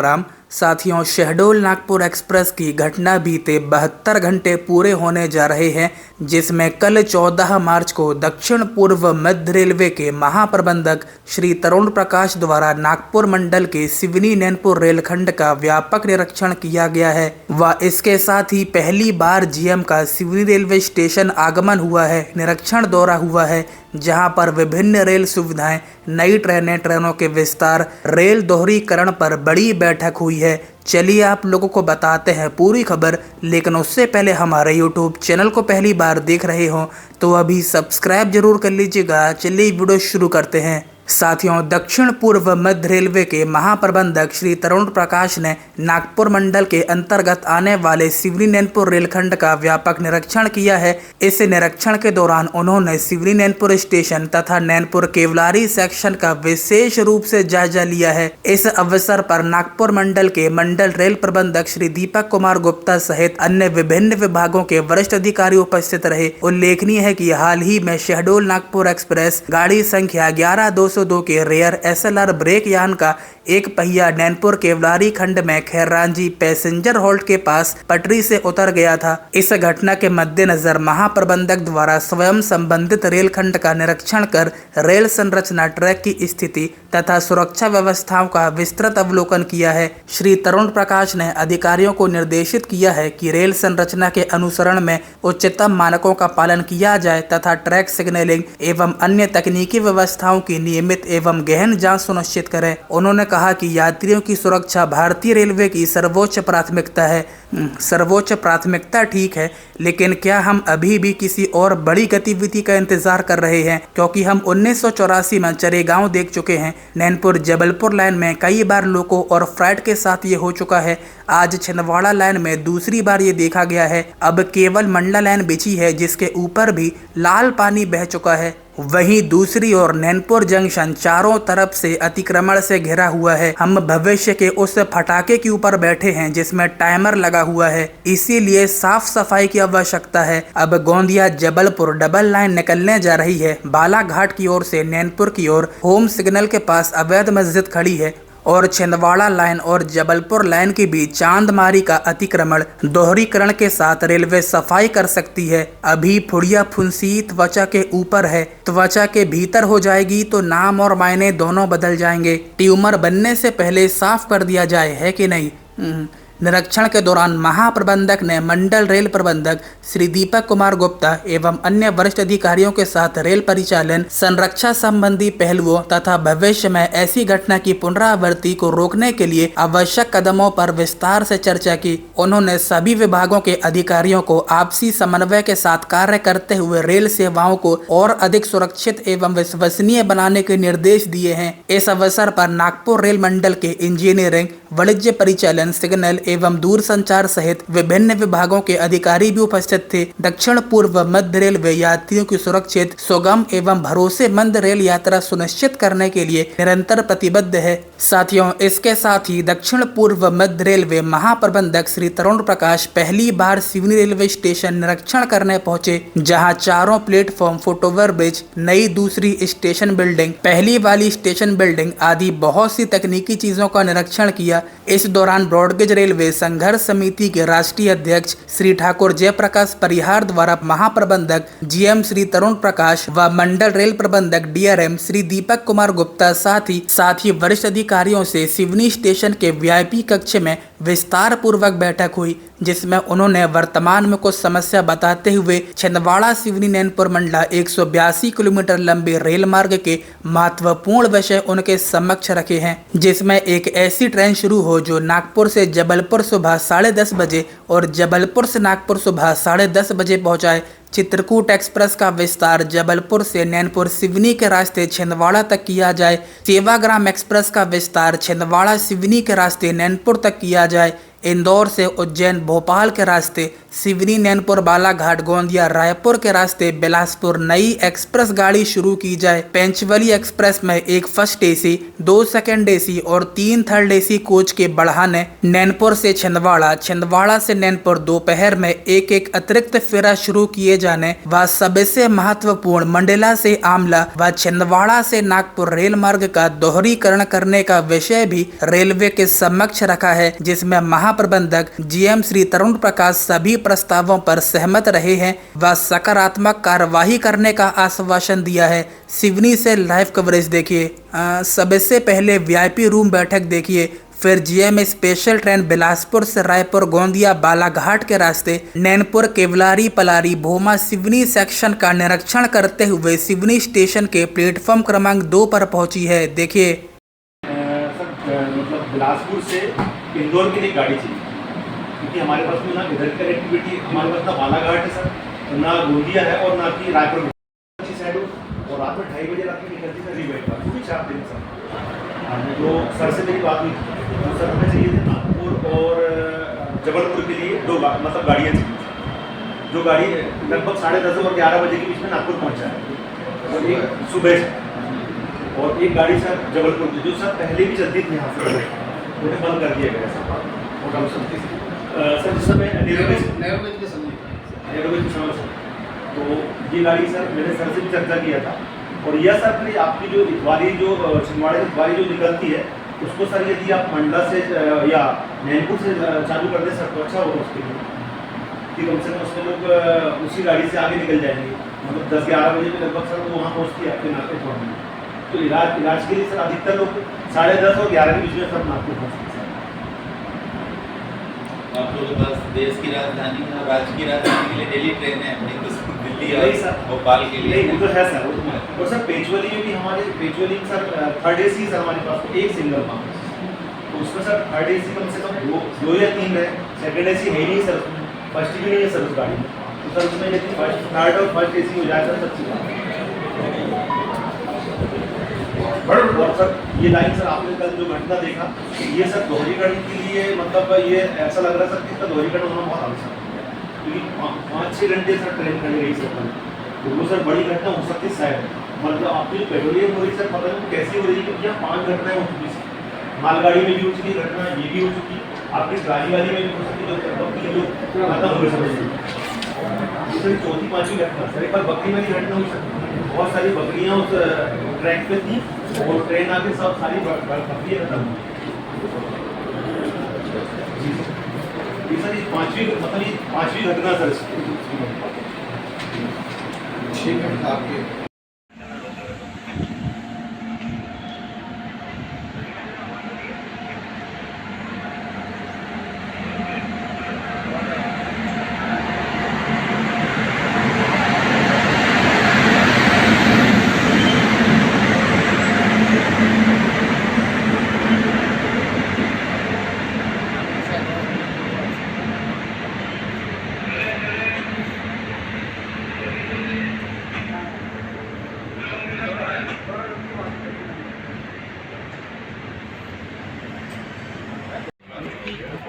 राम। साथियों, शहडोल नागपुर एक्सप्रेस की घटना बीते 72 घंटे पूरे होने जा रहे हैं, जिसमें कल 14 मार्च को दक्षिण पूर्व मध्य रेलवे के महाप्रबंधक श्री तरुण प्रकाश द्वारा नागपुर मंडल के सिवनी नैनपुर रेलखंड का व्यापक निरीक्षण किया गया है व इसके साथ ही पहली बार जीएम का सिवनी रेलवे स्टेशन आगमन हुआ है, निरीक्षण दौरा हुआ है, जहां पर विभिन्न रेल सुविधाएं, नई ट्रेनें, ट्रेनों के विस्तार, रेल दोहरीकरण पर बड़ी बैठक हुई है। चलिए आप लोगों को बताते हैं पूरी खबर, लेकिन उससे पहले हमारे YouTube चैनल को पहली बार देख रहे हो तो अभी सब्सक्राइब जरूर कर लीजिएगा। चलिए वीडियो शुरू करते हैं। साथियों, दक्षिण पूर्व मध्य रेलवे के महाप्रबंधक श्री तरुण प्रकाश ने नागपुर मंडल के अंतर्गत आने वाले सिवनी नैनपुर रेलखंड का व्यापक निरीक्षण किया है। इस निरीक्षण के दौरान उन्होंने सिवनी नैनपुर स्टेशन तथा नैनपुर केवलारी सेक्शन का विशेष रूप से जायजा लिया है। इस अवसर पर नागपुर मंडल के मंडल रेल प्रबंधक श्री दीपक कुमार गुप्ता सहित अन्य विभिन्न विभागों के वरिष्ठ अधिकारी उपस्थित रहे। उल्लेखनीय है कि हाल ही में शहडोल नागपुर एक्सप्रेस गाड़ी संख्या 11-202 के रेयर SLR ब्रेक यान का एक पहिया नैनपुर केवलारी खंड में खैरांजी पैसेंजर होल्ड के पास पटरी से उतर गया था। इस घटना के मद्देनजर महाप्रबंधक द्वारा स्वयं संबंधित रेलखंड का निरीक्षण कर रेल संरचना, ट्रैक की स्थिति तथा सुरक्षा व्यवस्थाओं का विस्तृत अवलोकन किया है। श्री तरुण प्रकाश ने अधिकारियों को निर्देशित किया है कि रेल संरचना के अनुसरण में उच्चतम मानकों का पालन किया जाए तथा ट्रैक सिग्नलिंग एवं अन्य तकनीकी व्यवस्थाओं की नियमित एवं गहन जांच सुनिश्चित करें। उन्होंने कहा कि यात्रियों की सुरक्षा भारतीय रेलवे की सर्वोच्च प्राथमिकता है। सर्वोच्च प्राथमिकता ठीक है, लेकिन क्या हम अभी भी किसी और बड़ी गतिविधि का इंतजार कर रहे हैं? क्योंकि हम 1984 में चरेगांव देख चुके हैं। नैनपुर जबलपुर लाइन में कई बार लोको और फ्राइट के साथ ये हो चुका है। आज छिंदवाड़ा लाइन में दूसरी बार ये देखा गया है। अब केवल मंडला लाइन बिछी है, जिसके ऊपर भी लाल पानी बह चुका है। वहीं दूसरी ओर नैनपुर जंक्शन चारों तरफ से अतिक्रमण से घिरा हुआ है। हम भविष्य के उस फटाके के ऊपर बैठे हैं जिसमें टाइमर लगा हुआ है, इसीलिए साफ सफाई की आवश्यकता है। अब गोंदिया जबलपुर डबल लाइन निकलने जा रही है। बालाघाट की ओर से नैनपुर की ओर होम सिग्नल के पास अवैध मस्जिद खड़ी है और छिंदवाड़ा लाइन और जबलपुर लाइन के बीच चांदमारी का अतिक्रमण दोहरीकरण के साथ रेलवे सफाई कर सकती है। अभी फुड़िया फुंसी त्वचा के ऊपर है, त्वचा के भीतर हो जाएगी तो नाम और मायने दोनों बदल जाएंगे। ट्यूमर बनने से पहले साफ कर दिया जाए, है कि नहीं? निरीक्षण के दौरान महाप्रबंधक ने मंडल रेल प्रबंधक श्री दीपक कुमार गुप्ता एवं अन्य वरिष्ठ अधिकारियों के साथ रेल परिचालन, संरक्षा संबंधी पहलुओं तथा भविष्य में ऐसी घटना की पुनरावृत्ति को रोकने के लिए आवश्यक कदमों पर विस्तार से चर्चा की। उन्होंने सभी विभागों के अधिकारियों को आपसी समन्वय के साथ कार्य करते हुए रेल सेवाओं को और अधिक सुरक्षित एवं विश्वसनीय बनाने के निर्देश दिए हैं। इस अवसर पर नागपुर रेल मंडल के इंजीनियरिंग, वाणिज्य परिचालन, सिग्नल एवं दूर संचार सहित विभिन्न विभागों के अधिकारी भी उपस्थित थे। दक्षिण पूर्व मध्य रेलवे यात्रियों की सुरक्षित, सुगम एवं भरोसेमंद रेल यात्रा सुनिश्चित करने के लिए निरंतर प्रतिबद्ध है। साथियों, इसके साथ ही दक्षिण पूर्व मध्य रेलवे महाप्रबंधक श्री तरुण प्रकाश पहली बार सिवनी रेलवे स्टेशन निरीक्षण करने पहुंचे, जहां चारों प्लेटफॉर्म, फुटओवर ब्रिज, नई दूसरी स्टेशन बिल्डिंग, पहली वाली स्टेशन बिल्डिंग आदि बहुत सी तकनीकी चीजों का निरीक्षण किया। इस दौरान ब्रॉडगेज रेलवे संघर्ष समिति के राष्ट्रीय अध्यक्ष श्री ठाकुर जयप्रकाश परिहार द्वारा महाप्रबंधक जीएम श्री तरुण प्रकाश व मंडल रेल प्रबंधक DRM श्री दीपक कुमार गुप्ता साथ ही वरिष्ठ अधिकारियों से सिवनी स्टेशन के VIP कक्ष में विस्तार पूर्वक बैठक हुई, जिसमें उन्होंने वर्तमान में कुछ समस्या बताते हुए छिंदवाड़ा सिवनी नैनपुर मंडला 182 किलोमीटर लंबे रेल मार्ग के महत्वपूर्ण विषय उनके समक्ष रखे हैं, जिसमें एक ऐसी ट्रेन शुरू हो जो नागपुर से जबलपुर सुबह 10:30 बजे और जबलपुर से नागपुर सुबह 10:30 बजे पहुंचाए। चित्रकूट एक्सप्रेस का विस्तार जबलपुर से नैनपुर सिवनी के रास्ते छिंदवाड़ा तक किया जाए। सेवाग्राम एक्सप्रेस का विस्तार छिंदवाड़ा सिवनी के रास्ते नैनपुर तक किया जाए। इंदौर से उज्जैन भोपाल के रास्ते सिवनी नैनपुर बालाघाट गोंदिया रायपुर के रास्ते बिलासपुर नई एक्सप्रेस गाड़ी शुरू की जाए। पेंचवली एक्सप्रेस में एक फर्स्ट एसी, 2 सेकंड एसी और 3 थर्ड एसी कोच के बढ़ाने, नैनपुर से छिंदवाड़ा, छिंदवाड़ा से नैनपुर दोपहर में एक एक अतिरिक्त फेरा शुरू किए जाने व सबसे महत्वपूर्ण मंडला से आमला व छिंदवाड़ा से नागपुर रेल मार्ग का दोहरीकरण करने का विषय भी रेलवे के समक्ष रखा है, जिसमें महाप्रबंधक जीएम श्री तरुण प्रकाश सभी प्रस्तावों पर सहमत रहे हैं व सकारात्मक कार्यवाही करने का आश्वासन दिया है। सिवनी से लाइव कवरेज देखिए। सबसे पहले वीआईपी रूम बैठक देखिए, फिर जीएम स्पेशल ट्रेन बिलासपुर से रायपुर गोंदिया बालाघाट के रास्ते नैनपुर केवलारी पलारी भोमा सिवनी सेक्शन का निरीक्षण करते हुए सिवनी स्टेशन के प्लेटफॉर्म क्रमांक 2 पर पहुंची है। देखिए। मतलब बिलासपुर से इंदौर के लिए गाड़ी चाहिए, क्योंकि हमारे पास में ना इधर की कनेक्टिविटी, हमारे पास ना बालाघाट है सर, ना गोंदिया है और ना कि रायपुर अच्छी साइड हो, और रात में 2:30 बजे रात में निकलती है रिवेट पर, वो भी 4 दिन सर। जो सर से मेरी बात हुई तो सर हमें चाहिए थे नागपुर और जबलपुर के लिए 2 मतलब गाड़ियाँ चाहिए, जो गाड़ी लगभग 10:30 और 11 बजे के बीच में नागपुर पहुँचा है, और एक सुबह से और एक गाड़ी सर जबलपुर की, जो सर पहले भी चलती थी यहाँ से, उन्हें बंद कर दिया गया सर। और सर जिस समय नेरोगेज के समय सर, तो ये गाड़ी सर मैंने सर से भी चर्चा किया था, और यह सर अपनी आपकी जो इतवारी जो छिंदवाड़ा की इतवारी जो निकलती है, उसको सर यदि आप मंडला से या नैनपुर से चालू कर दें सर तो अच्छा होगा उसके लिए, कि कम से कम उसमें लोग उसी गाड़ी से आगे निकल जाएंगे, मतलब 10-11 बजे में लगभग सर वो वहाँ पहुँचती है आपके नागपुर पहुँचने। तो इलाज के लिए सर अधिकतर लोग 10:30 और 11 के बीच में सर नागपुर पहुँचते हैं। आप लोगों के पास देश की राजधानी और राज्य की राजधानी के लिए दिल्ली ट्रेन है, दिल्ली और भोपाल के लिए वो तो है सर, और सर पेचवली में भी हमारे पेचवली में सर 3rd AC सर हमारे पास एक सिंगल पाँच, तो उसमें सर 3rd AC कम से कम 2 या 3 है, 2nd AC है ही नहीं सर, फर्स्ट भी नहीं है सर उस गाड़ी में, तो सर उसमें यदि 3rd और 1st AC हो जाए सर अच्छी बात है। और सर ये लाइन सर आपने कल जो घटना देखा, ये सर दोहरीकरण के लिए मतलब ये ऐसा लग रहा है सर कि इसका दोहरीकरण होना बहुत आवश्यक है, क्योंकि 5-6 घंटे सर ट्रेन खड़ी रही सर, तो वो सर बड़ी घटना हो सकती है शायद, मतलब आपकी जो पेट्रोलियम हो रही सर पता नहीं कैसी हो रही है, क्योंकि यहाँ 5 घटनाएं हो चुकी सर, मालगाड़ी में भी हो चुकी घटना, ये भी हो चुकी, आपकी ट्राली वाली में भी हो सकती, जो खत्म हो सकती है, 4th-5वीं घटना सर। एक बार बकरी वाली घटना हुई सर, बहुत सारी बकरियाँ उस ट्रैक पे थी और ट्रेन आके सब सारी बकरियाँ खत्म हुई। जी सर, ये 5वीं घटना सर। ठीक है आपके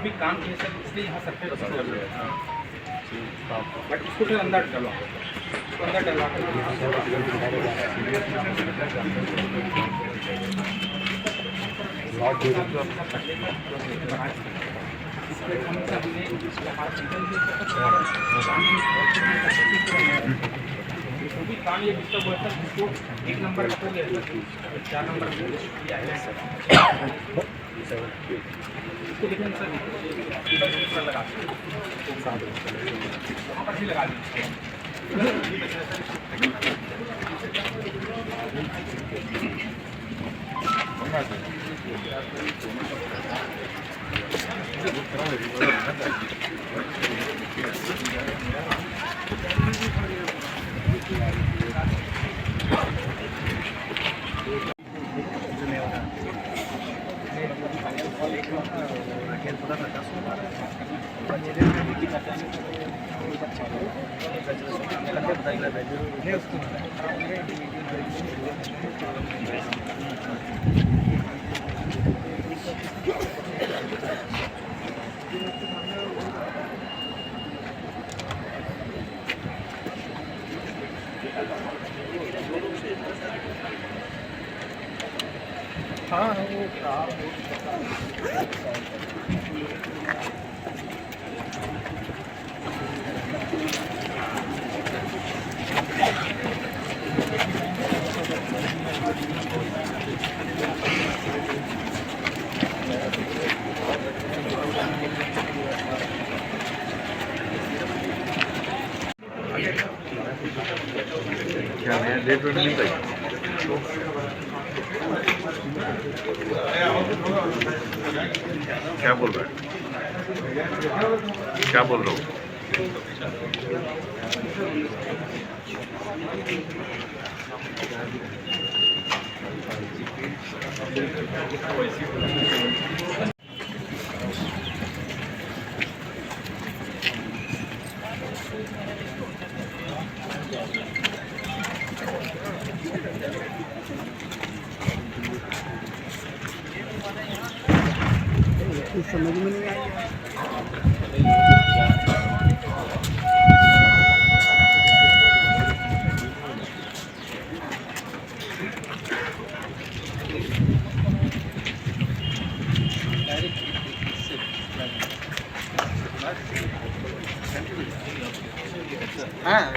अभी काम किए सर, इसलिए यहाँ सब बट इसको फिर अंदर डालो, इसको अंदर डलवा भी काम ये डिस्टर्ब हुआ था, इसको 1 नंबर का हो गया, 4 नंबर इसको देखिए सर, लगा वहाँ पर भी लगा दीजिए। क्या नया डेट वेट नहीं भाई? क्या बोल रहा है? क्या बोल रहा हूँ? हाँ,